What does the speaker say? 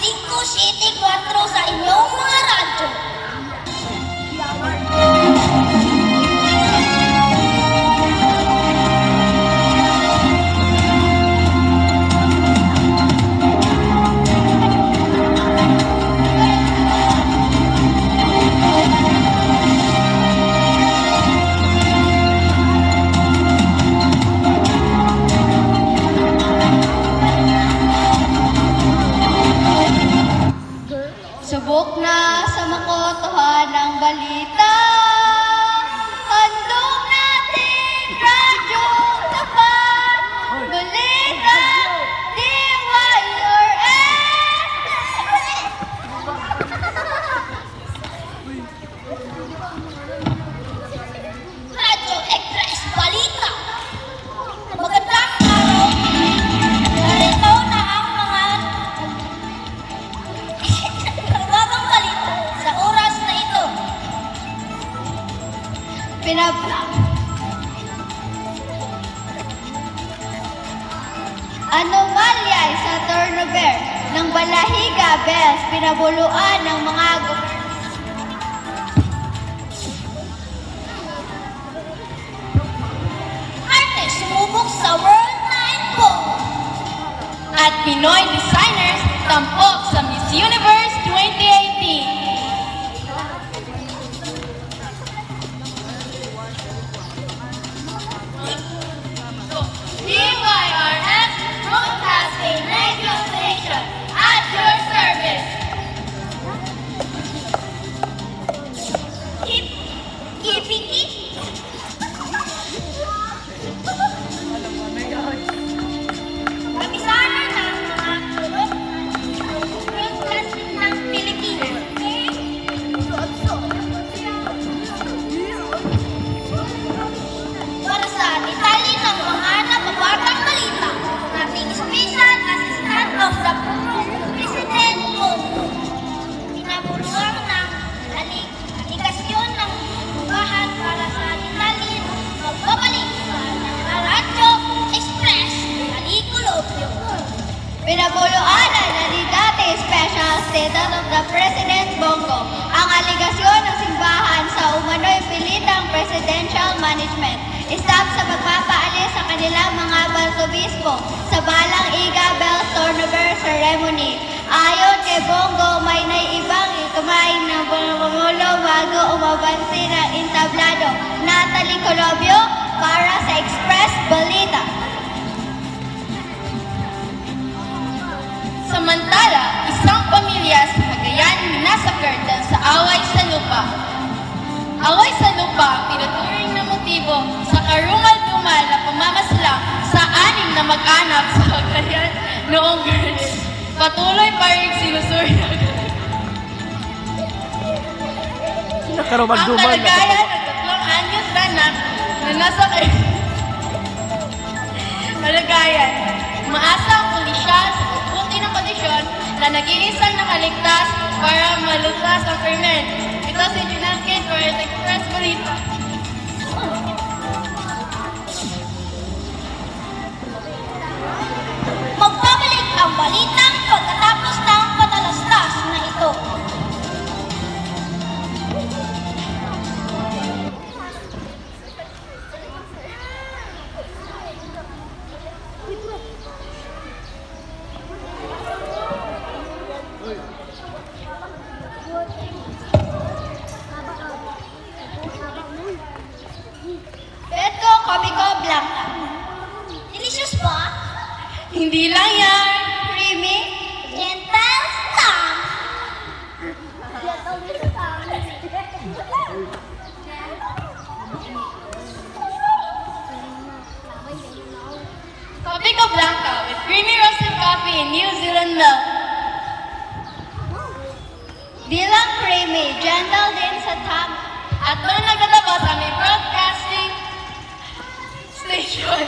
574 sa inyong mga radyo. Subok na sa makotohan ng balita. Handog natin radyo tapat. Balita, DYRS. Radyo Express Balita. Magandang araw. Narito na ang mga nagbagang balita sa oras na ito. Anomalya sa turnover ng Balahiga Bells, pinabuluan ng mga Arte sumubok sa World Night Ball. At Pinoy designers tampok sa Miss Universe 2018. DYRS Broadcasting Radio Station at your service. Kipiki. Kapisanan ng mga broadcasting ng Pilipinas. Para sa detalye ng mga nababatang balita, nating Special Assistant of the President Bongo. Pinabuluhan ng aligasyon ng bahan para sa detalye ng magbabalik sa Radyo Express Alikulobyo. pinabuluan ni dati Special Assistant of the President Bongo ang aligasyon ng simbahan sa umano'y pilitang presidential management. Stop sa pagpapaalis sa kanilang mga balsobispo sa balang Iga Bells Turnover Ceremony. Ayon kay Bongo, may naibang kumain ng Pangulo bago umabansi ng entablado. Natalie Colobio para sa Express Balita. Samantala, isang pamilya sa Cagayan minasakar dahil sa away sa lupa. Away sa lupa, tinuturing na motibo sa karungal-dumal na pamamaslang sa 6 na mag-anak sa Cagayan noong Berlin. Patuloy pa rin sinusuri na ang kalagayan ng 3 anyos na anak na nasa kalagayan. Maasa ang pulisya sa pagbuti ng kondisyon na nag-iisang nakaligtas para malutas ang krimen. Ito si Junel Kate for Express Balita. Magbabalik ang balitang pagkatapos ng patalastas na ito. Petco Comico Blanca. Delicious ba? Hindi lang yan. Creamy. Gentle Stam. Copico Blanca with creamy roasted coffee and New Zealand milk. Di lang creamy, gentle din sa tama. At doon nagtatapos ang may broadcasting station.